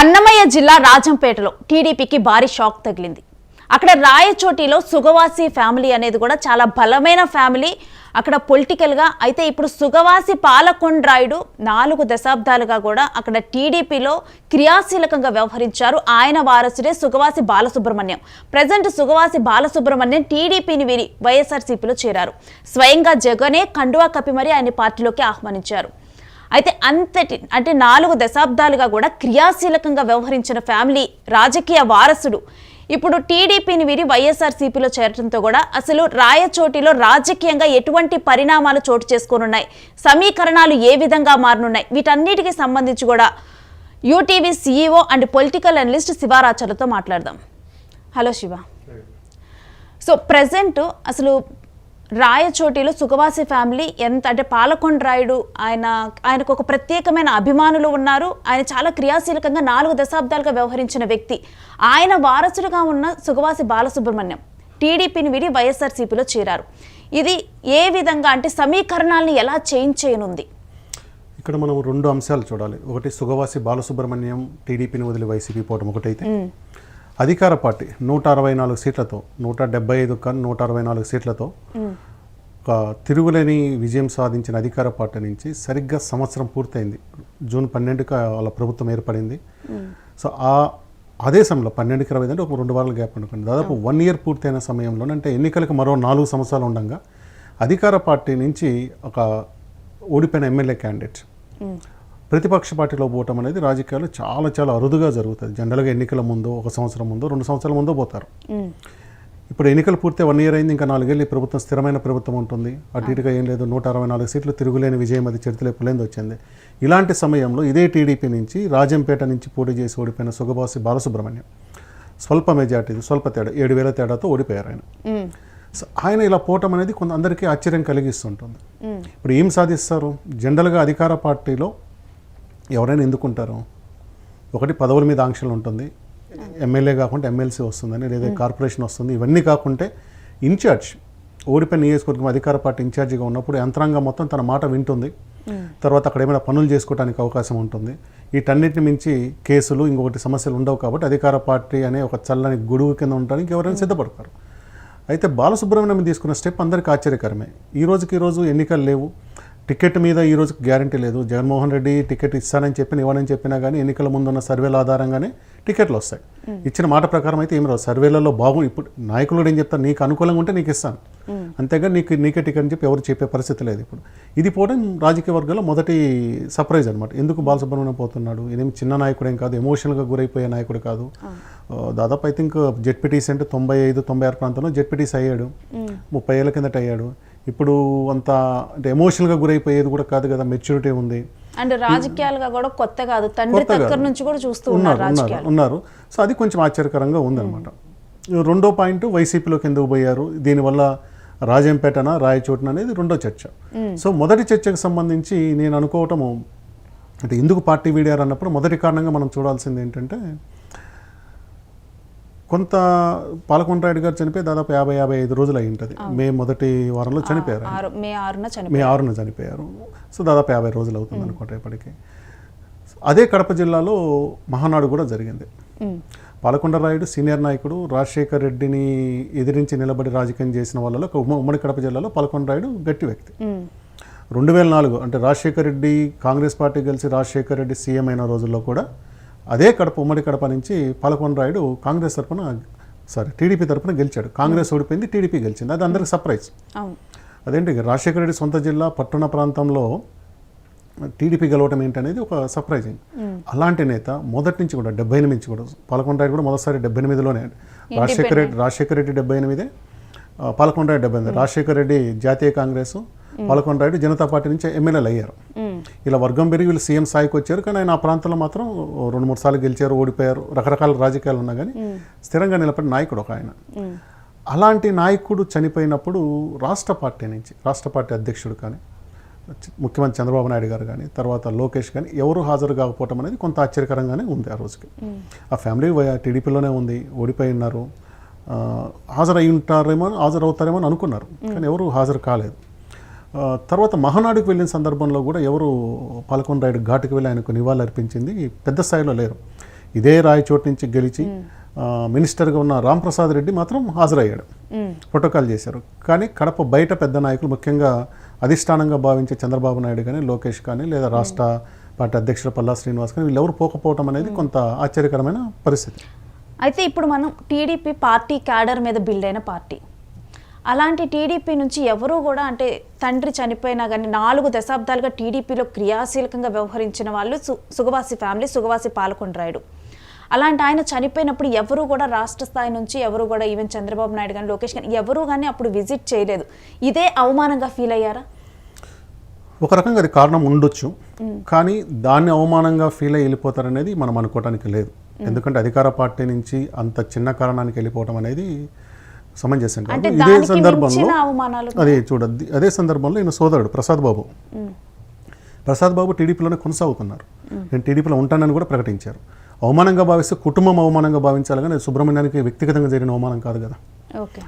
అన్నమయ్య జిల్లా రాజంపేటలో టీడీపీకి భారీ షాక్ తగిలింది. అక్కడ రాయచోటిలో సుగవాసి ఫ్యామిలీ అనేది కూడా చాలా బలమైన ఫ్యామిలీ. అక్కడ పొలిటికల్గా అయితే ఇప్పుడు సుగవాసి పాలకొండ్రాయుడు 4 దశాబ్దాలుగా కూడా అక్కడ టీడీపీలో క్రియాశీలకంగా వ్యవహరించారు. ఆయన వారసుడే సుగవాసి బాలసుబ్రహ్మణ్యం. ప్రజెంట్ సుగవాసి బాలసుబ్రహ్మణ్యం టీడీపీని వీరి వైఎస్ఆర్సీపీలో చేరారు. స్వయంగా జగనే కండువా కప్పి మరీ ఆయన పార్టీలోకి ఆహ్వానించారు. అయితే అంటే 4 దశాబ్దాలుగా కూడా క్రియాశీలకంగా వ్యవహరించిన ఫ్యామిలీ రాజకీయ వారసుడు ఇప్పుడు టీడీపీని వీరి వైఎస్ఆర్సీపీలో చేరడంతో కూడా అసలు రాయచోటిలో రాజకీయంగా ఎటువంటి పరిణామాలు చోటు చేసుకోనున్నాయి, సమీకరణాలు ఏ విధంగా మారనున్నాయి, వీటన్నిటికీ సంబంధించి కూడా UTV CEO and political analyst శివారాచర్లతో మాట్లాడదాం. హలో శివ. సో ప్రజెంట్ అసలు రాయచోటిలో సుగవాసి ఫ్యామిలీ ఎంత అంటే పాలకొండ్రాయుడు ఆయనకు ఒక ప్రత్యేకమైన అభిమానులు ఉన్నారు. ఆయన చాలా క్రియాశీలకంగా 4 దశాబ్దాలుగా వ్యవహరించిన వ్యక్తి. ఆయన వారసుడుగా ఉన్న సుగవాసి బాలసుబ్రహ్మణ్యం టీడీపీని వీడి వైఎస్ఆర్సీపీలో చేరారు. ఇది ఏ విధంగా అంటే సమీకరణాలను ఎలా చేంజ్ చేయనుంది? ఇక్కడ మనం 2 అంశాలు చూడాలి. ఒకటి సుగవాసి బాలసుబ్రహ్మణ్యం టీడీపీని వదిలి వైసీపీ పోవడం ఒకటైతే, అధికార పార్టీ 164 సీట్లతో 175 కన్నా 164 సీట్లతో ఒక తిరుగులేని విజయం సాధించిన అధికార పార్టీ నుంచి సరిగ్గా సంవత్సరం పూర్తయింది. జూన్ 12కి వాళ్ళ ప్రభుత్వం ఏర్పడింది. సో అదే సమయంలో 12కి 20 అంటే ఒక 2 వారాల గ్యాప్ అనుకోండి, దాదాపు 1 ఇయర్ పూర్తయిన సమయంలో అంటే ఎన్నికలకు మరో 4 సంవత్సరాలు ఉండగా అధికార పార్టీ నుంచి ఒక ఓడిపోయిన ఎమ్మెల్యే క్యాండిడేట్ ప్రతిపక్ష పార్టీలో పోవటం అనేది రాజకీయాలు చాలా చాలా అరుదుగా జరుగుతుంది. జనరల్గా ఎన్నికల ముందు 1 సంవత్సరం ముందు 2 సంవత్సరాల ముందు పోతారు. ఇప్పుడు ఎన్నికలు పూర్తి 1 ఇయర్ అయింది. ఇంకా 4 ఏళ్ళు ఈ ప్రభుత్వం స్థిరమైన ప్రభుత్వం ఉంటుంది. అటు ఇటుగా ఏం లేదు. 164 సీట్లు తిరుగులేని విజయం, అది చరిత్రలేపులేంది వచ్చింది. ఇలాంటి సమయంలో ఇదే టీడీపీ నుంచి రాజంపేట నుంచి పోటీ చేసి ఓడిపోయిన సుగవాసి బాలసుబ్రహ్మణ్యం స్వల్ప మెజార్టీ, స్వల్ప తేడా 7,000 తేడాతో ఓడిపోయారు ఆయన. ఆయన ఇలా పోవటం అనేది కొంత అందరికీ ఆశ్చర్యం కలిగిస్తుంటుంది. ఇప్పుడు ఏం సాధిస్తారు? జనరల్గా అధికార పార్టీలో ఎవరైనా ఎందుకుంటారు? ఒకటి పదవుల మీద ఆంక్షలు ఉంటుంది, ఎమ్మెల్యే కాకుండా ఎమ్మెల్సీ వస్తుందని, లేదా కార్పొరేషన్ వస్తుంది. ఇవన్నీ కాకుంటే ఇన్ఛార్జ్, ఓడిపోయిన నియోజకవర్గం అధికార పార్టీ ఇన్ఛార్జిగా ఉన్నప్పుడు యంత్రాంగం మొత్తం తన మాట వింటుంది. తర్వాత అక్కడ ఏమైనా పనులు చేసుకోవడానికి అవకాశం ఉంటుంది. వీటన్నిటిని మించి కేసులు ఇంకొకటి సమస్యలు ఉండవు. కాబట్టి అధికార పార్టీ అనే ఒక చల్లని గొడుగు కింద ఉండడానికి ఎవరైనా సిద్ధపడతారు. అయితే బాలసుబ్రహ్మణ్యం తీసుకున్న స్టెప్ అందరికీ ఆశ్చర్యకరమే. ఈ రోజు ఎన్నికలు లేవు, టికెట్ మీద ఈ రోజుకి గ్యారంటీ లేదు. జగన్మోహన్ రెడ్డి టికెట్ ఇస్తానని చెప్పి ఇవ్వనని చెప్పినా కానీ ఎన్నికల ముందు ఉన్న సర్వేల ఆధారంగానే టికెట్లు వస్తాయి. ఇచ్చిన మాట ప్రకారం అయితే ఏమి రావు. సర్వేలలో ఇప్పుడు నాయకులు కూడా ఏం చెప్తారు, నీకు అనుకూలంగా ఉంటే నీకు ఇస్తాను, అంతేగాని నీకే టికెట్ అని చెప్పి ఎవరు చెప్పే పరిస్థితి లేదు. ఇప్పుడు ఇది పోవడం రాజకీయ వర్గాల్లో మొదటి సర్ప్రైజ్ అనమాట. ఎందుకు బాలసుబ్రహ్మణ్యం పోతున్నాడు? ఇదేమి చిన్న నాయకుడు ఏం కాదు, ఎమోషనల్గా గురైపోయే నాయకుడు కాదు. దాదాపు ఐ థింక్ జెడ్పీటీసీ అంటే 95-96 ప్రాంతంలో జెడ్పీటీసీ అయ్యాడు. 30 ఏళ్ల కిందట అయ్యాడు. ఇప్పుడు అంత అంటే ఎమోషనల్గా గురైపోయేది కూడా కాదు కదా, మెచ్యూరిటీ ఉంది. అండ్ రాజకీయాలుగా కూడా కొత్త కాదు, తండ్రి దగ్గర నుంచి కూడా చూస్తూ ఉన్నారు. సో అది కొంచెం ఆశ్చర్యకరంగా ఉందన్నమాట. 2వ పాయింట్, వైసీపీలోకి ఎందుకు పోయారు, దీనివల్ల రాజంపేటన రాయచోటన అనేది 2వ చర్చ. సో మొదటి చర్చకు సంబంధించి నేను అనుకోవటము అంటే ఎందుకు పార్టీ వీడారు అన్నప్పుడు మొదటి కారణంగా మనం చూడాల్సింది ఏంటంటే, కొంత పాలకొండ్రాయుడు గారు చనిపోయి దాదాపు 50-55 రోజులు అయి ఉంటుంది. మే మొదటి వారంలో చనిపోయారు. మే 6న చనిపోయారు. సో దాదాపు 50 రోజులు అవుతుంది అనుకుంటా ఇప్పటికీ. అదే కడప జిల్లాలో మహానాడు కూడా జరిగింది. పాలకొండరాయుడు సీనియర్ నాయకుడు, రాజశేఖర్ రెడ్డిని ఎదిరించి నిలబడి రాజకీయం చేసిన వాళ్ళలో ఉమ్మడి కడప జిల్లాలో పాలకొండరాయుడు గట్టి వ్యక్తి. 2004 అంటే రాజశేఖర్ రెడ్డి కాంగ్రెస్ పార్టీ గెలిచి రాజశేఖర్ రెడ్డి సీఎం అయిన రోజుల్లో కూడా అదే ఉమ్మడి కడప నుంచి పాలకొండరాయుడు కాంగ్రెస్ తరఫున టీడీపీ తరఫున గెలిచాడు. కాంగ్రెస్ ఓడిపోయింది, టీడీపీ గెలిచింది. అది అందరికి సర్ప్రైజ్. అదేంటి రాజశేఖర రెడ్డి సొంత జిల్లా పట్టణ ప్రాంతంలో టీడీపీ గెలవటం ఏంటనేది ఒక సర్ప్రైజింగ్. అలాంటి నేత మొదటి నుంచి కూడా 78 నుంచి కూడా పాలకొండరాయుడు కూడా మొదటిసారి 78లోనే, రాజశేఖర రెడ్డి 78, పాలకొండరాయుడు 78. రాజశేఖర రెడ్డి జాతీయ కాంగ్రెస్, పాలకొండరాయుడు జనతా పార్టీ నుంచి ఎమ్మెల్యేలు అయ్యారు. ఇలా వర్గం పెరిగి వీళ్ళు సీఎం స్థాయికి వచ్చారు. కానీ ఆయన ఆ ప్రాంతంలో మాత్రం 2-3 సార్లు గెలిచారు, ఓడిపోయారు. రకరకాల రాజకీయాలు ఉన్నా కానీ స్థిరంగా నిలబడిన నాయకుడు ఒక ఆయన. అలాంటి నాయకుడు చనిపోయినప్పుడు రాష్ట్ర పార్టీ అధ్యక్షుడు కానీ, ముఖ్యమంత్రి చంద్రబాబు నాయుడు గారు కానీ, తర్వాత లోకేష్ కానీ ఎవరు హాజరు కాకపోవటం అనేది కొంత ఆశ్చర్యకరంగానే ఉంది ఆ రోజుకి. ఆ ఫ్యామిలీ టీడీపీలోనే ఉంది, ఓడిపోయి ఉన్నారు. హాజరవుతారేమో అని అనుకున్నారు, కానీ ఎవరు హాజరు కాలేదు. తర్వాత మహానాడుకు వెళ్ళిన సందర్భంలో కూడా ఎవరు పాలకొండరాయుడు ఘాటుకు వెళ్ళి ఆయనకు నివాళులు అర్పించింది పెద్ద స్థాయిలో లేరు. ఇదే రాయచోటి నుంచి గెలిచి మినిస్టర్గా ఉన్న రాంప్రసాద్ రెడ్డి మాత్రం హాజరయ్యాడు, ప్రోటోకాల్ చేశారు. కానీ కడప బయట పెద్ద నాయకులు, ముఖ్యంగా అధిష్టానంగా భావించే చంద్రబాబు నాయుడు కానీ, లోకేష్ కానీ, లేదా రాష్ట్ర పార్టీ అధ్యక్షుడు పల్లా శ్రీనివాస్ కానీ వీళ్ళెవరు పోకపోవటం అనేది కొంత ఆశ్చర్యకరమైన పరిస్థితి. అయితే ఇప్పుడు మనం టీడీపీ పార్టీ క్యాడర్ మీద బిల్డ్ అయిన పార్టీ, అలాంటి టీడీపీ నుంచి ఎవరూ కూడా అంటే తండ్రి చనిపోయినా కానీ 4 దశాబ్దాలుగా టీడీపీలో క్రియాశీలకంగా వ్యవహరించిన వాళ్ళు సుగవాసి ఫ్యామిలీ, సుగవాసి పాలకొండరాయుడు. అలాంటి ఆయన చనిపోయినప్పుడు ఎవరు కూడా రాష్ట్ర స్థాయి నుంచి ఎవరు కూడా ఈవెన్ చంద్రబాబు నాయుడు కానీ, లోకేష్ కానీ ఎవరు కానీ అప్పుడు విజిట్ చేయలేదు. ఇదే అవమానంగా ఫీల్ అయ్యారా? ఒక రకంగా అది కారణం ఉండొచ్చు, కానీ దాన్ని అవమానంగా ఫీల్ అయ్యి వెళ్ళిపోతారనేది మనం అనుకోవటానికి లేదు. ఎందుకంటే అధికార పార్టీ నుంచి అంత చిన్న కారణానికి వెళ్ళిపోవడం అనేది సమంజసం కాదు. ఇదే సందర్భంలో అదే సందర్భంలో ఈయన సోదరుడు ప్రసాద్ బాబు టీడీపీలోనే కొనసాగుతున్నారు. నేను టీడీపీలో ఉంటానని కూడా ప్రకటించారు. అవమానంగా భావిస్తే కుటుంబం అవమానంగా భావించాలి, కానీ సుబ్రహ్మణ్యానికి వ్యక్తిగతంగా జరిగిన అవమానం కాదు కదా.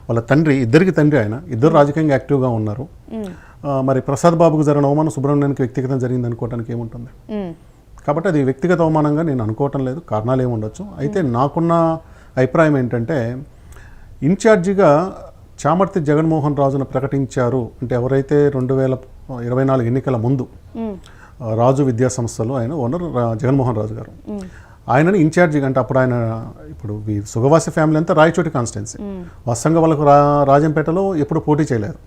వాళ్ళ తండ్రి, ఇద్దరికి తండ్రి ఆయన, ఇద్దరు రాజకీయంగా యాక్టివ్గా ఉన్నారు. మరి ప్రసాద్ బాబుకు జరిగిన అవమానం సుబ్రహ్మణ్యానికి వ్యక్తిగతంగా జరిగింది అనుకోవడానికి ఏముంటుంది? కాబట్టి అది వ్యక్తిగత అవమానంగా నేను అనుకోవటం లేదు. కారణాలు ఏముండొచ్చు. అయితే నాకున్న అభిప్రాయం ఏంటంటే, ఇన్ఛార్జిగా చామర్తి జగన్మోహన్ రాజును ప్రకటించారు అంటే, ఎవరైతే 2024 ఎన్నికల ముందు రాజు విద్యా సంస్థలో ఆయన ఓనర్ జగన్మోహన్ రాజు గారు, ఆయనని ఇన్ఛార్జిగా అంటే అప్పుడు ఆయన ఇప్పుడు సుగవాసి ఫ్యామిలీ అంతా రాయచోటి కాన్స్టిట్యున్సీ, వాస్తవంగా వాళ్ళకు రాజంపేటలో ఎప్పుడు పోటీ చేయలేదు.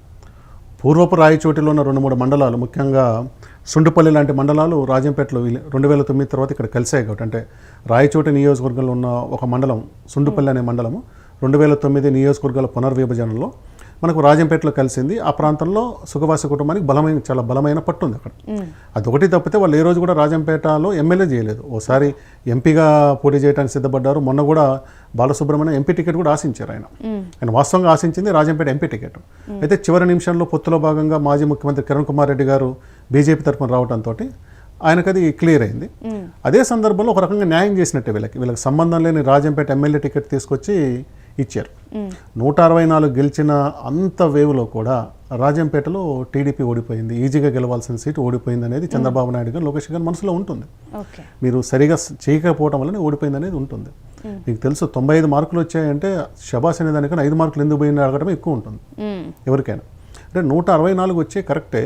పూర్వపు రాయచోటిలో ఉన్న 2-3 మండలాలు, ముఖ్యంగా సుండుపల్లి లాంటి మండలాలు రాజంపేటలో 2009 తర్వాత ఇక్కడ కలిసాయి. కాబట్టి అంటే రాయచోటి నియోజకవర్గంలో ఉన్న ఒక మండలం సుండుపల్లి అనే మండలము 2009 నియోజకవర్గాల పునర్విభజనలో మనకు రాజంపేటలో కలిసింది. ఆ ప్రాంతంలో సుగవాసి కుటుంబానికి చాలా బలమైన పట్టు ఉంది అక్కడ. అదొకటి తప్పితే వాళ్ళు ఏ రోజు కూడా రాజంపేటలో ఎమ్మెల్యే చేయలేదు. ఓసారి ఎంపీగా పోటీ చేయడానికి సిద్ధపడ్డారు. మొన్న కూడా బాలసుబ్రహ్మణ్యం ఎంపీ టికెట్ కూడా ఆశించారు. ఆయన వాస్తవంగా ఆశించింది రాజంపేట ఎంపీ టికెట్. అయితే చివరి నిమిషంలో పొత్తులో భాగంగా మాజీ ముఖ్యమంత్రి కిరణ్ కుమార్ రెడ్డి గారు బీజేపీ తరఫున రావడంతో ఆయనకు అది క్లియర్ అయింది. అదే సందర్భంలో ఒక రకంగా న్యాయం చేసినట్టే వీళ్ళకి సంబంధం లేని రాజంపేట ఎమ్మెల్యే టికెట్ తీసుకొచ్చి ఇచ్చారు. 164 గెలిచిన అంత వేవ్లో కూడా రాజంపేటలో టీడీపీ ఓడిపోయింది, ఈజీగా గెలవాల్సిన సీటు ఓడిపోయింది అనేది చంద్రబాబు నాయుడు గారు, లోకేష్ గారు మనసులో ఉంటుంది. మీరు సరిగా చేయకపోవడం వల్లనే ఓడిపోయింది అనేది ఉంటుంది. మీకు తెలుసు 95 మార్కులు వచ్చాయంటే శబాస్ అనే దానికన్నా 5 మార్కులు ఎందుకు పోయింది అడగడం ఎక్కువ ఉంటుంది ఎవరికైనా. అంటే 164 వచ్చే కరెక్టే,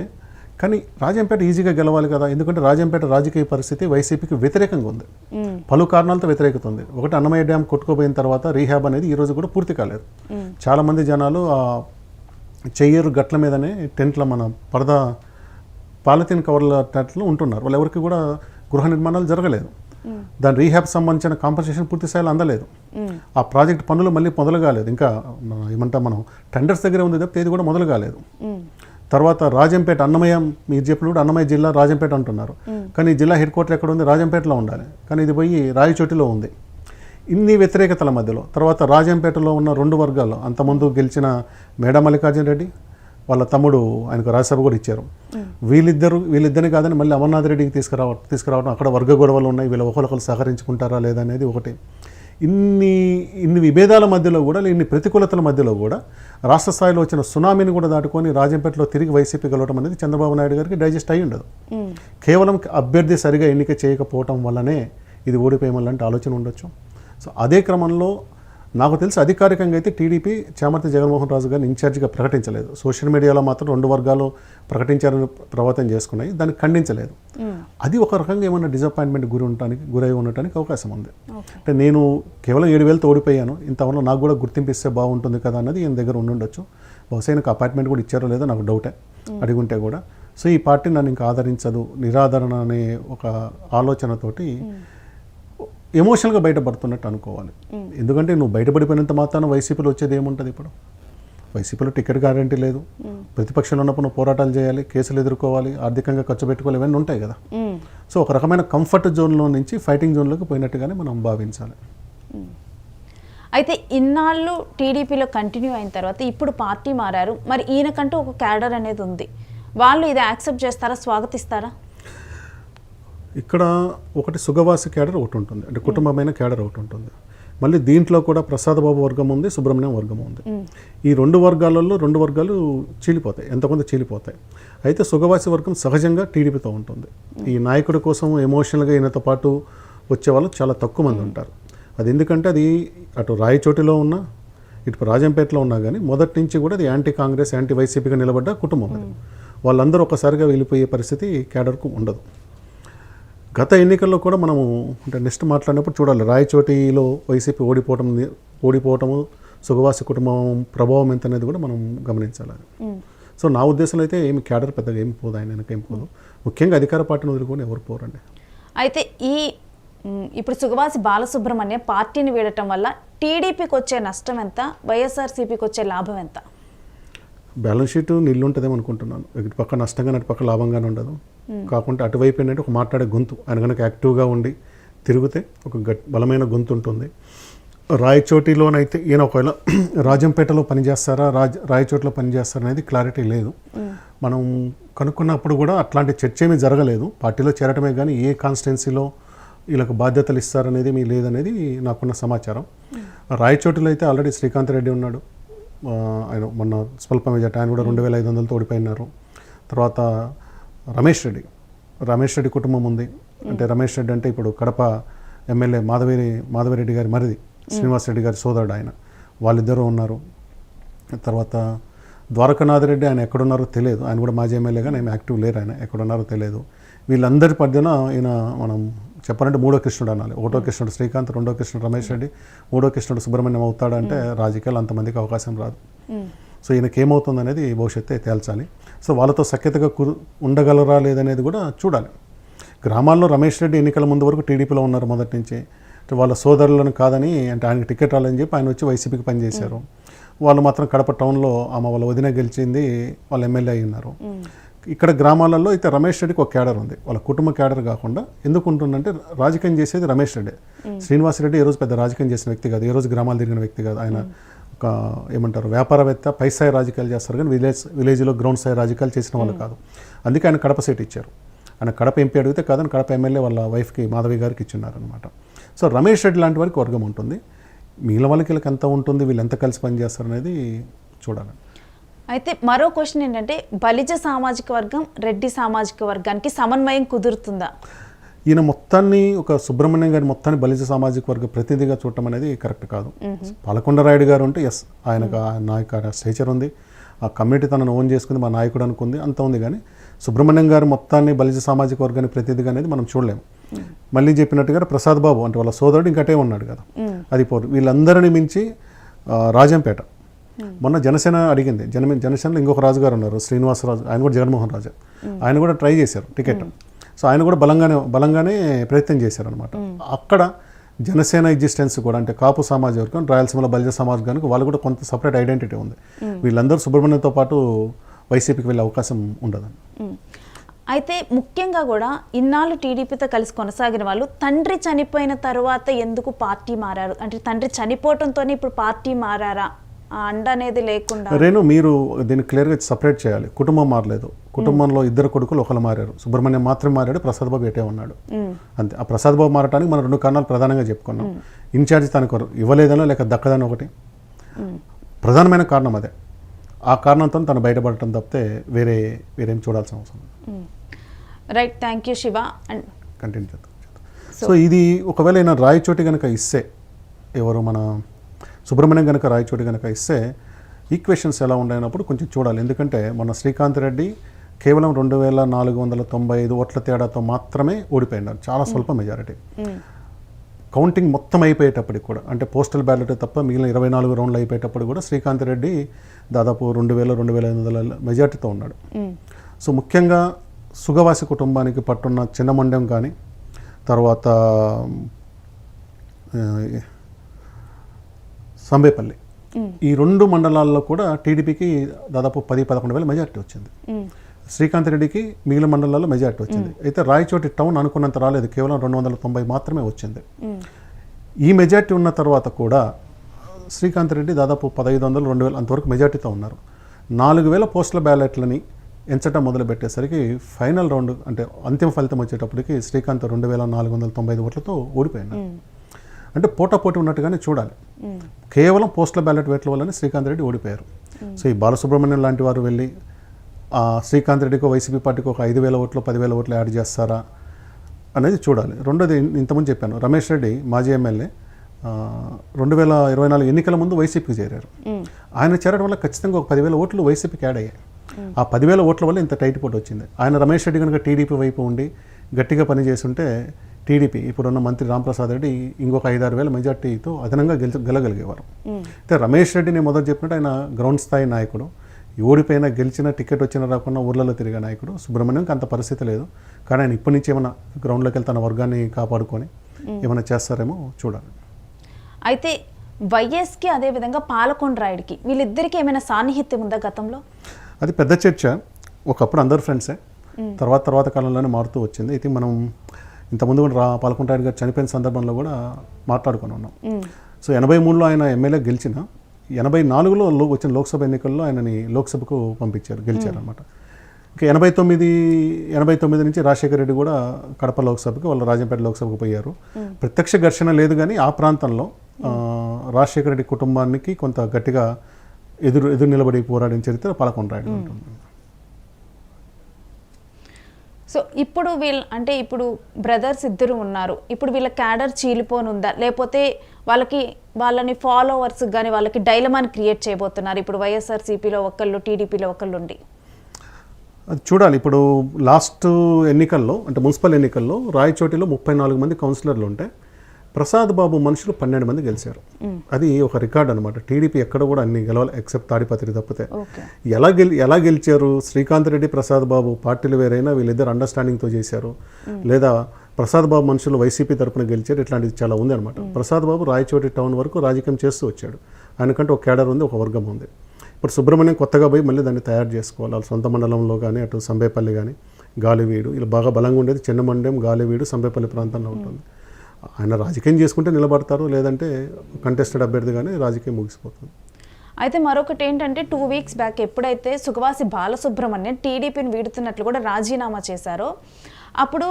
కానీ రాజంపేట ఈజీగా గెలవాలి కదా. ఎందుకంటే రాజంపేట రాజకీయ పరిస్థితి వైసీపీకి వ్యతిరేకంగా ఉంది, పలు కారణాలతో వ్యతిరేకత ఉంది. ఒకటి, అన్నమయ్య డ్యామ్ కొట్టుకుపోయిన తర్వాత రీహాబ్ అనేది ఈ రోజు కూడా పూర్తి కాలేదు. చాలామంది జనాలు ఆ చెయ్యేరు గట్ల మీదనే టెంట్ల మన పరదా పాలిథిన్ కవర్ల టెంట్లు ఉంటున్నారు. వాళ్ళు ఎవరికి కూడా గృహ నిర్మాణాలు జరగలేదు. దాని రీహాబ్ సంబంధించిన కాంపన్సేషన్ పూర్తి స్థాయిలో అందలేదు. ఆ ప్రాజెక్ట్ పనులు మళ్ళీ మొదలు కాలేదు. ఇంకా ఏమంటాం మనం టెండర్స్ దగ్గర ఉంది తప్పితే ఇది కూడా మొదలు కాలేదు. తర్వాత రాజంపేట, అన్నమయ్య మీరు చెప్పినప్పుడు అన్నమయ్య జిల్లా రాజంపేట అంటున్నారు, కానీ జిల్లా హెడ్ క్వార్టర్ ఎక్కడ ఉంది? రాజంపేటలో ఉండాలి, కానీ ఇది పోయి రాయచోటిలో ఉంది. ఇన్ని వ్యతిరేకతల మధ్యలో తర్వాత రాజంపేటలో ఉన్న 2 వర్గాలు, అంతకుముందు గెలిచిన మేడా మల్లికార్జున రెడ్డి వాళ్ళ తమ్ముడు ఆయనకు రాజ్యసభ కూడా ఇచ్చారు. వీళ్ళిద్దరిని కాదని మళ్ళీ అమర్నాథ్ రెడ్డికి తీసుకురావడం, అక్కడ వర్గ గొడవలు ఉన్నాయి, వీళ్ళు ఒకరికొకరు సహకరించుకుంటారా లేదా అనేది ఒకటి. ఇన్ని విభేదాల మధ్యలో కూడా, ఇన్ని ప్రతికూలతల మధ్యలో కూడా రాష్ట్ర స్థాయిలో వచ్చిన సునామీని కూడా దాటుకొని రాజంపేటలో తిరిగి వైసీపీ గెలవడం అనేది చంద్రబాబు నాయుడు గారికి డైజెస్ట్ అయ్యి ఉండదు. కేవలం అభ్యర్థి సరిగా ఎన్నిక చేయకపోవటం వల్లనే ఇది ఓడిపోయేమల్లంటే ఆలోచన ఉండొచ్చు. సో అదే క్రమంలో నాకు తెలిసి అధికారికంగా అయితే టీడీపీ చామర్తి జగన్మోహన్ రాజు గారిని ఇన్ఛార్జిగా ప్రకటించలేదు. సోషల్ మీడియాలో మాత్రం 2 వర్గాలు ప్రకటించారని ప్రభావితం చేసుకున్నాయి, దాన్ని ఖండించలేదు. అది ఒక రకంగా ఏమన్నా డిసప్పాయింట్మెంట్ గురై ఉండటానికి అవకాశం ఉంది. అంటే నేను కేవలం 7,000తో ఓడిపోయాను, ఇంతవరకు నాకు కూడా గుర్తింపు ఇస్తే బాగుంటుంది కదా అన్నది ఈయన దగ్గర ఉండుండొచ్చు. బహుశా నాకు అపాయింట్మెంట్ కూడా ఇచ్చారో లేదో నాకు డౌటే, అడిగుంటే కూడా. సో ఈ పార్టీ నన్ను ఇంకా ఆదరించదు, నిరాదరణ అనే ఒక ఆలోచనతోటి ఎమోషనల్గా బయటపడుతున్నట్టు అనుకోవాలి. ఎందుకంటే నువ్వు బయటపడిపోయినంత మాత్రాన వైసీపీలో వచ్చేది ఏముంటుంది? ఇప్పుడు వైసీపీలో టికెట్ గ్యారంటీ లేదు, ప్రతిపక్షంలో ఉన్నప్పుడు నువ్వు పోరాటాలు చేయాలి, కేసులు ఎదుర్కోవాలి, ఆర్థికంగా ఖర్చు పెట్టుకోవాలి, ఇవన్నీ ఉంటాయి కదా. సో ఒక రకమైన కంఫర్ట్ జోన్లో నుంచి ఫైటింగ్ జోన్లోకి పోయినట్టుగానే మనం భావించాలి. అయితే ఇన్నాళ్ళు టీడీపీలో కంటిన్యూ అయిన తర్వాత ఇప్పుడు పార్టీ మారారు, మరి ఈయనకంటూ ఒక క్యాడర్ అనేది ఉంది, వాళ్ళు ఇది యాక్సెప్ట్ చేస్తారా, స్వాగతిస్తారా? ఇక్కడ ఒకటి సుగవాసి క్యాడర్ ఒకటి ఉంటుంది, అంటే కుటుంబమైన క్యాడర్ ఒకటి ఉంటుంది. మళ్ళీ దీంట్లో కూడా ప్రసాద్ బాబు వర్గం ఉంది, సుబ్రహ్మణ్యం వర్గం ఉంది. ఈ 2 వర్గాలలో 2 వర్గాలు చీలిపోతాయి, ఎంతమంది చీలిపోతాయి. అయితే సుగవాసి వర్గం సహజంగా టీడీపీతో ఉంటుంది. ఈ నాయకుడి కోసం ఎమోషనల్గా ఈయనతో పాటు వచ్చేవాళ్ళు చాలా తక్కువ మంది ఉంటారు. అది ఎందుకంటే అది అటు రాయచోటిలో ఉన్న ఇటు రాజంపేటలో ఉన్నా కానీ మొదటి నుంచి కూడా అది యాంటీ కాంగ్రెస్ యాంటీ వైసీపీగా నిలబడ్డ కుటుంబం అది. వాళ్ళందరూ ఒకసారిగా వెళ్ళిపోయే పరిస్థితి క్యాడర్కు ఉండదు. గత ఎన్నికల్లో కూడా మనము అంటే నెక్స్ట్ మాట్లాడినప్పుడు చూడాలి రాయచోటిలో వైసీపీ ఓడిపోవటము సుగవాసి కుటుంబం ప్రభావం ఎంత అనేది కూడా మనం గమనించాలి. సో నా ఉద్దేశంలో అయితే ఏమి క్యాడర్ పెద్దగా ఏమి పోదు, ఆయన వెనక ఏం పోదు. ముఖ్యంగా అధికార పార్టీని వదులుకొని ఎవరు పోరండి. అయితే ఇప్పుడు సుగవాసి బాలసుబ్రహ్మణ్యం పార్టీని వీడటం వల్ల టీడీపీకి వచ్చే నష్టం ఎంత, వైఎస్ఆర్సీపీకి వచ్చే లాభం ఎంత? బ్యాలెన్స్ షీట్ నిల్లు ఉంటుందేమో అనుకుంటున్నాను. ఇటు పక్క నష్టంగా అటు పక్క లాభంగానే ఉండదు. కాకుంటే అటువైపు ఏంటంటే ఒక మాట్లాడే గొంతు ఆయన కనుక యాక్టివ్గా ఉండి తిరిగితే ఒక బలమైన గొంతు ఉంటుంది. రాయచోటిలోనైతే ఈయన ఒకవేళ రాజంపేటలో పనిచేస్తారా రాయచోటిలో పనిచేస్తారా అనేది క్లారిటీ లేదు. మనం కనుక్కున్నప్పుడు కూడా అట్లాంటి చర్చ ఏమీ జరగలేదు. పార్టీలో చేరటమే కానీ ఏ కాన్స్టిట్యున్సీలో వీళ్ళకి బాధ్యతలు ఇస్తారనేది మీ లేదనేది నాకున్న సమాచారం. రాయచోటిలో అయితే ఆల్రెడీ శ్రీకాంత్ రెడ్డి ఉన్నాడు. ఆయన మొన్న స్వల్ప మెజార్టీ, ఆయన కూడా 2500తో ఓడిపోయినారు. తర్వాత రమేష్ రెడ్డి కుటుంబం ఉంది. అంటే రమేష్ రెడ్డి అంటే ఇప్పుడు కడప ఎమ్మెల్యే మాధవిరెడ్డి గారి మరిది శ్రీనివాస్ రెడ్డి గారి సోదరుడు ఆయన, వాళ్ళిద్దరూ ఉన్నారు. తర్వాత ద్వారకానాథ్ రెడ్డి ఆయన ఎక్కడున్నారో తెలియదు, ఆయన కూడా మాజీ ఎమ్మెల్యేగా నేను యాక్టివ్ లేరు, ఆయన ఎక్కడున్నారో తెలియదు. వీళ్ళందరి పద్యన ఈయన మనం చెప్పాలంటే మూడో కృష్ణుడు అనాలి. ఒకటో కృష్ణుడు శ్రీకాంత్, రెండో కృష్ణుడు రమేష్ రెడ్డి, మూడో కృష్ణుడు సుబ్రహ్మణ్యం అవుతాడంటే రాజకీయాలు అంతమందికి అవకాశం రాదు. సో ఈయనకి ఏమవుతుంది అనేది భవిష్యత్తే తేల్చాలి. సో వాళ్ళతో సఖ్యతగా ఉండగలరా లేదనేది కూడా చూడాలి. గ్రామాల్లో రమేష్ రెడ్డి ఎన్నికల ముందు వరకు టీడీపీలో ఉన్నారు మొదటి నుంచి. వాళ్ళ సోదరులను కాదని అంటే ఆయనకి టికెట్ రాలని చెప్పి ఆయన వచ్చి వైసీపీకి పనిచేశారు. వాళ్ళు మాత్రం కడప టౌన్లో ఆమె వాళ్ళ వదిన గెలిచింది, వాళ్ళ ఎమ్మెల్యే అయి ఉన్నారు. ఇక్కడ గ్రామాలలో అయితే రమేష్ రెడ్డికి ఒక క్యాడర్ ఉంది, వాళ్ళ కుటుంబ క్యాడర్ కాకుండా. ఎందుకు ఉంటుందంటే రాజకీయం చేసేది రమేష్ రెడ్డి. శ్రీనివాస్ రెడ్డి ఏ రోజు పెద్ద రాజకీయం చేసిన వ్యక్తి కాదు, ఏ రోజు గ్రామాలు తిరిగిన వ్యక్తి కాదు. ఆయన ఒక ఏమంటారు వ్యాపారవేత్త, పై స్థాయి రాజకీయాలు చేస్తారు కానీ విలేజ్లో గ్రౌండ్ స్థాయి రాజకీయాలు చేసిన వాళ్ళు కాదు. అందుకే ఆయన కడప సీట్ ఇచ్చారు. ఆయన కడప ఎంపీ అడిగితే కాదని కడప ఎమ్మెల్యే వాళ్ళ వైఫ్కి మాధవి గారికి ఇచ్చిన్నారనమాట. సో రమేష్ రెడ్డి లాంటి వారికి వర్గం ఉంటుంది. మిగిలిన వాళ్ళకి వీళ్ళకి ఎంత ఉంటుంది, వీళ్ళు ఎంత కలిసి పనిచేస్తారు అనేది చూడాలి. అయితే మరో క్వశ్చన్ ఏంటంటే బలిజ సామాజిక వర్గం రెడ్డి సామాజిక వర్గానికి సమన్వయం కుదురుతుందా? ఈయన మొత్తాన్ని ఒక సుబ్రహ్మణ్యం గారి మొత్తాన్ని బలిజ సామాజిక వర్గ ప్రతినిధిగా చూడటం అనేది కరెక్ట్ కాదు. పాలకొండరాయుడు గారు ఉంటే ఎస్ ఆయనకు నాయక స్టేచర్ ఉంది, ఆ కమ్యూనిటీ తనను ఓన్ చేసుకుంది, మా నాయకుడు అనుకుంది, అంత ఉంది. కానీ సుబ్రహ్మణ్యం గారు మొత్తాన్ని బలిజ సామాజిక వర్గాన్ని ప్రతినిధిగా అనేది మనం చూడలేము. మళ్ళీ చెప్పినట్టుగా ప్రసాద్ బాబు అంటే వాళ్ళ సోదరుడు ఇంకటే ఉన్నాడు కదా, అది పోరు. వీళ్ళందరినీ మించి రాజంపేట మొన్న జనసేన అడిగింది. జనసేనలో ఇంకొక రాజు గారు ఉన్నారు, శ్రీనివాసరాజు, ఆయన కూడా జగన్మోహన్ రాజు, ఆయన కూడా ట్రై చేశారు టికెట్. సో ఆయన కూడా బలంగానే ప్రయత్నం చేశారు అనమాట. అక్కడ జనసేన ఎగ్జిస్టెన్స్ కూడా అంటే కాపు సామాజిక వర్గం, రాయలసీమలో బలిజ సామాజికానికి వాళ్ళు కూడా కొంత సపరేట్ ఐడెంటిటీ ఉంది. వీళ్ళందరూ సుబ్రహ్మణ్యంతో పాటు వైసీపీకి వెళ్ళే అవకాశం ఉండదండి. అయితే ముఖ్యంగా కూడా ఇన్నాళ్ళు టీడీపీతో కలిసి కొనసాగిన వాళ్ళు తండ్రి చనిపోయిన తర్వాత ఎందుకు పార్టీ మారారు, అంటే తండ్రి చనిపోవడంతోనే ఇప్పుడు పార్టీ మారారా అండ అనేది లేకుండా. రేణు మీరు దీన్ని క్లియర్గా సపరేట్ చేయాలి. కుటుంబం మారలేదు, కుటుంబంలో ఇద్దరు కొడుకులు ఒకరు మారారు. సుబ్రహ్మణ్యం మాత్రమే మారాడు, ప్రసాద్ బాబు ఎటే ఉన్నాడు అంతే. ఆ ప్రసాద్ బాబు మారటానికి మనం 2 కారణాలు ప్రధానంగా చెప్పుకున్నాం. ఇన్ఛార్జ్ తనకు ఇవ్వలేదనో లేక దక్కదనో ఒకటి ప్రధానమైన కారణం అదే. ఆ కారణంతో తను బయటపడటం తప్పితే వేరేం చూడాల్సిన అవసరం. Right, thank you Shiva. And continue చేద్దాం. సో ఇది ఒకవేళ ఈయన రాయచోటి కనుక ఇస్తే, ఎవరు మన సుబ్రహ్మణ్యం కనుక రాయచోటి కనుక ఇస్తే ఈక్వేషన్స్ ఎలా ఉన్నాయన్నప్పుడు కొంచెం చూడాలి. ఎందుకంటే మన శ్రీకాంత్ రెడ్డి కేవలం 2495 ఓట్ల తేడాతో మాత్రమే ఓడిపోయినారు, చాలా స్వల్ప మెజారిటీ. కౌంటింగ్ మొత్తం అయిపోయేటప్పటికి కూడా అంటే పోస్టల్ బ్యాలెట్ తప్ప మిగిలిన 24 రౌండ్లు అయిపోయేటప్పుడు కూడా శ్రీకాంత్ రెడ్డి దాదాపు 2000-2500 మెజార్టీతో ఉన్నాడు. సో ముఖ్యంగా సుగవాసి కుటుంబానికి పట్టున్న చిన్నమండ్యం కానీ తర్వాత సంబేపల్లి, ఈ 2 మండలాల్లో కూడా టీడీపీకి దాదాపు 10-11 వేల మెజార్టీ వచ్చింది. శ్రీకాంత్ రెడ్డికి మిగిలిన మండలాల్లో మెజార్టీ వచ్చింది. అయితే రాయచోటి టౌన్ అనుకున్నంత రాలేదు, కేవలం 290 మాత్రమే వచ్చింది. ఈ మెజార్టీ ఉన్న తర్వాత కూడా శ్రీకాంత్ రెడ్డి దాదాపు 1500-2000 అంతవరకు మెజార్టీతో ఉన్నారు. 4000 పోస్టల్ బ్యాలెట్లని ఎంచటం మొదలుపెట్టేసరికి ఫైనల్ రౌండ్ అంటే అంతిమ ఫలితం వచ్చేటప్పటికి శ్రీకాంత్ 2495 ఓట్లతో ఓడిపోయినారు. అంటే పోటాపోటీ ఉన్నట్టుగానే చూడాలి. కేవలం పోస్టల్ బ్యాలెట్ వేట్ల వల్లనే శ్రీకాంత్ రెడ్డి ఓడిపోయారు. సో ఈ బాలసుబ్రహ్మణ్యం లాంటి వారు వెళ్ళి శ్రీకాంత్ రెడ్డికి వైసీపీ పార్టీకి ఒక 5000 ఓట్లు 10,000 ఓట్లు యాడ్ చేస్తారా అనేది చూడాలి. రెండోది ఇంతకుముందు చెప్పాను, రమేష్ రెడ్డి మాజీ ఎమ్మెల్యే 2024 ఎన్నికల ముందు వైసీపీకి చేరారు. ఆయన చేరడం వల్ల ఖచ్చితంగా ఒక 10,000 ఓట్లు వైసీపీకి యాడ్ అయ్యాయి. ఆ 10,000 ఓట్ల వల్ల ఇంత టైట్ పోటీ వచ్చింది. ఆయన రమేష్ రెడ్డి కనుక టీడీపీ వైపు ఉండి గట్టిగా పనిచేస్తుంటే టీడీపీ ఇప్పుడున్న మంత్రి రాంప్రసాద్ రెడ్డి ఇంకొక 5-6 వేల మెజార్టీతో అదనంగా గెలగలిగేవారు. అయితే రమేష్ రెడ్డి నేను మొదటి చెప్పినట్టు ఆయన గ్రౌండ్ స్థాయి నాయకుడు, ఓడిపోయినా గెలిచిన టికెట్ వచ్చినా రాకుండా ఊర్లలో తిరిగే నాయకుడు. సుబ్రహ్మణ్యంకి అంత పరిస్థితి లేదు, కానీ ఆయన ఇప్పటి నుంచి ఏమైనా గ్రౌండ్లోకి వెళ్తే తన వర్గాన్ని కాపాడుకొని ఏమైనా చేస్తారేమో చూడాలి. అయితే వైఎస్కి అదేవిధంగా పాలకొండ రాయుడికి వీళ్ళిద్దరికీ ఏమైనా సాన్నిహిత్యం ఉందా గతంలో? అది పెద్ద చర్చ. ఒకప్పుడు అందరు ఫ్రెండ్సే, తర్వాత కాలంలోనే మారుతూ వచ్చింది. అయితే మనం ఇంతకుముందు కూడా పాలకొండ రాయుడు గారు చనిపోయిన సందర్భంలో కూడా మాట్లాడుకుని ఉన్నాం. సో 83లో ఆయన ఎమ్మెల్యే గెలిచిన 84లో వచ్చిన లోక్సభ ఎన్నికల్లో ఆయనని లోక్సభకు పంపించారు, గెలిచారనమాట. ఇంకా 89 నుంచి రాజశేఖర రెడ్డి కూడా కడప లోక్సభకి, వాళ్ళు రాజంపేట లోక్సభకు పోయారు. ప్రత్యక్ష ఘర్షణ లేదు, కానీ ఆ ప్రాంతంలో రాజశేఖర రెడ్డి కుటుంబానికి కొంత గట్టిగా ఎదురు నిలబడి పోరాడిన చరిత్ర పాలకొండ రాయుడు ఉంటుంది. సో ఇప్పుడు ఇప్పుడు బ్రదర్స్ ఇద్దరు ఉన్నారు, ఇప్పుడు వీళ్ళ క్యాడర్ చీలిపోనుందా, లేకపోతే వాళ్ళని ఫాలోవర్స్ కానీ వాళ్ళకి డైలమాని క్రియేట్ చేయబోతున్నారు ఇప్పుడు వైఎస్ఆర్సీపీలో ఒకళ్ళు, టీడీపీలో ఒకళ్ళు ఉండి? అది చూడాలి. ఇప్పుడు లాస్ట్ ఎన్నికల్లో అంటే మున్సిపల్ ఎన్నికల్లో రాయచోటిలో 34 మంది కౌన్సిలర్లు ఉంటే ప్రసాద్ బాబు మనుషులు 12 మంది గెలిచారు. అది ఒక రికార్డ్ అనమాట. టీడీపీ ఎక్కడ కూడా అన్ని గెలవాలి ఎక్సెప్ట్ తాడిపత్రి తప్పితే. ఎలా గెలిచారు? శ్రీకాంత్ రెడ్డి, ప్రసాద్ బాబు పార్టీలు వేరైనా వీళ్ళిద్దరు అండర్స్టాండింగ్తో చేశారు, లేదా ప్రసాద్ బాబు మనుషులు వైసీపీ తరఫున గెలిచారు, ఇట్లాంటిది చాలా ఉంది అనమాట. ప్రసాద్ బాబు రాయచోటి టౌన్ వరకు రాజకీయం చేస్తూ వచ్చాడు. ఆయనకంటే ఒక క్యాడర్ ఉంది, ఒక వర్గం ఉంది. ఇప్పుడు సుబ్రహ్మణ్యం కొత్తగా పోయి మళ్ళీ దాన్ని తయారు చేసుకోవాలి. వాళ్ళ సొంత మండలంలో కానీ అటు సంబేపల్లి కానీ గాలివీడు ఇలా బాగా బలంగా ఉండేది చెన్నమండ్యం, గాలివీడు, సంబేపల్లి ప్రాంతంలో ఉంటుంది. ఆయన రాజకీయం చేసుకుంటే నిలబడతారు, లేదంటే కంటెస్టెడ్ అభ్యర్థి కానీ రాజకీయం ముగిసిపోతుంది. అయితే మరొకటి ఏంటంటే 2 వీక్స్ బ్యాక్ ఎప్పుడైతే సుగవాసి బాలసుబ్రహ్మణ్యం టీడీపీని వీడుతున్నట్లు కూడా రాజీనామా చేశారో అప్పుడు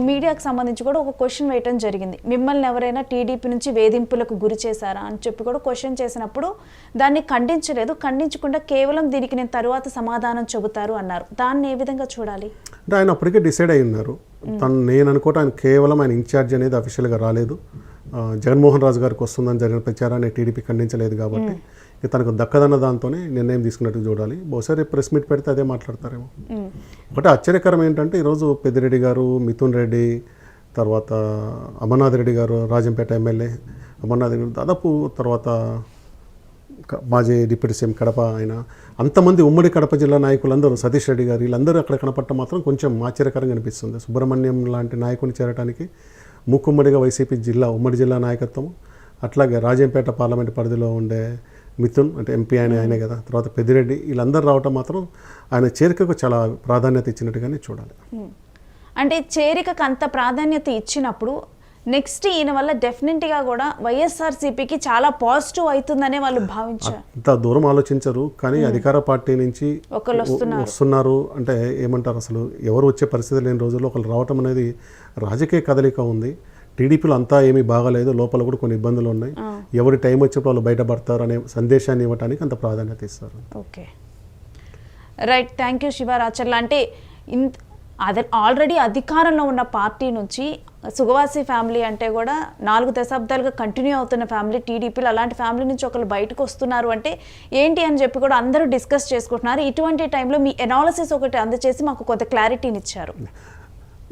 మీడియాకు సంబంధించి కూడా ఒక క్వశ్చన్ వేయటం జరిగింది. మిమ్మల్ని ఎవరైనా టీడీపీ నుంచి వేధింపులకు గురి చేశారా అని చెప్పి కూడా క్వశ్చన్ చేసినప్పుడు దాన్ని ఖండించలేదు, ఖండించకుండా కేవలం దీనికి నేను తరువాత సమాధానం చెబుతారు అన్నారు. దాన్ని ఏ విధంగా చూడాలి? అంటే ఆయన అప్పటికే డిసైడ్ అయి ఉన్నారు. నేను అనుకోవటం ఆయన కేవలం ఆయన ఇన్ఛార్జ్ అనేది అఫీషియల్గా రాలేదు, జగన్మోహన్ రాజు గారికి వస్తుందని జరిగిన ప్రచారాన్ని టీడీపీ ఖండించలేదు కాబట్టి తనకు దక్కదన్న దాంతోనే నిర్ణయం తీసుకున్నట్టు చూడాలి. బహుశా రేపు ప్రెస్ మీట్ పెడితే అదే మాట్లాడతారేమో. ఒకటి ఆశ్చర్యకరం ఏంటంటే ఈరోజు పెద్దిరెడ్డి గారు, మిథున్ రెడ్డి, తర్వాత అమర్నాథ్ రెడ్డి గారు రాజంపేట ఎమ్మెల్యే అమర్నాథ్ రెడ్డి దాదాపు, తర్వాత మాజీ డిప్యూటీ సీఎం కడప ఆయన, అంతమంది ఉమ్మడి కడప జిల్లా నాయకులందరూ, సతీష్ రెడ్డి గారు, వీళ్ళందరూ అక్కడ కనపడటం మాత్రం కొంచెం ఆశ్చర్యకరంగా అనిపిస్తుంది. సుబ్రహ్మణ్యం లాంటి నాయకుని చేరడానికి మూకుమ్మడిగా వైసీపీ ఉమ్మడి జిల్లా నాయకత్వం, అట్లాగే రాజంపేట పార్లమెంట్ పరిధిలో ఉండే మిథున్ అంటే ఎంపీ ఆయనే కదా, తర్వాత పెద్దిరెడ్డి, వీళ్ళందరూ రావటం మాత్రం ఆయన చేరికకు చాలా ప్రాధాన్యత ఇచ్చినట్టుగానే చూడాలి. అంటే చేరికకు అంత ప్రాధాన్యత ఇచ్చినప్పుడు నెక్స్ట్ ఈయన వల్ల డెఫినెట్గా కూడా వైఎస్ఆర్సీపీకి చాలా పాజిటివ్ అవుతుందనే వాళ్ళు భావించారు. అంత దూరం ఆలోచించరు, కానీ అధికార పార్టీ నుంచి ఒకళ్ళు వస్తున్నారు అంటే ఏమంటారు, అసలు ఎవరు వచ్చే పరిస్థితి లేని రోజుల్లో ఒకళ్ళు రావటం అనేది రాజకీయ కదలిక ఉంది. టీడీపీలో అంతా ఏమీ బాగాలేదు, లోపల కూడా కొన్ని ఇబ్బందులు ఉన్నాయి, ఎవరి టైం వచ్చినప్పుడు వాళ్ళు బయటపడతారు అనే సందేశాన్ని ఇవ్వడానికి అంత ప్రాధాన్యత ఇస్తారు. Okay, right, thank you Shivaracharla. అంటే ఆల్రెడీ అధికారంలో ఉన్న పార్టీ నుంచి సుగవాసి ఫ్యామిలీ అంటే కూడా 4 దశాబ్దాలుగా కంటిన్యూ అవుతున్న ఫ్యామిలీ టీడీపీలో, అలాంటి ఫ్యామిలీ నుంచి ఒకళ్ళు బయటకు వస్తున్నారు అంటే ఏంటి అని చెప్పి కూడా అందరూ డిస్కస్ చేసుకుంటున్నారు. ఇటువంటి టైంలో మీ ఎనాలిసిస్ ఒకటి అందచేసి మాకు కొంత క్లారిటీని ఇచ్చారు.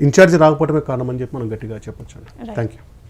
ఇన్ఛార్జ్ రాకపోవడమే కారణం అని చెప్పి మనం గట్టిగా చెప్పొచ్చు. Thank you.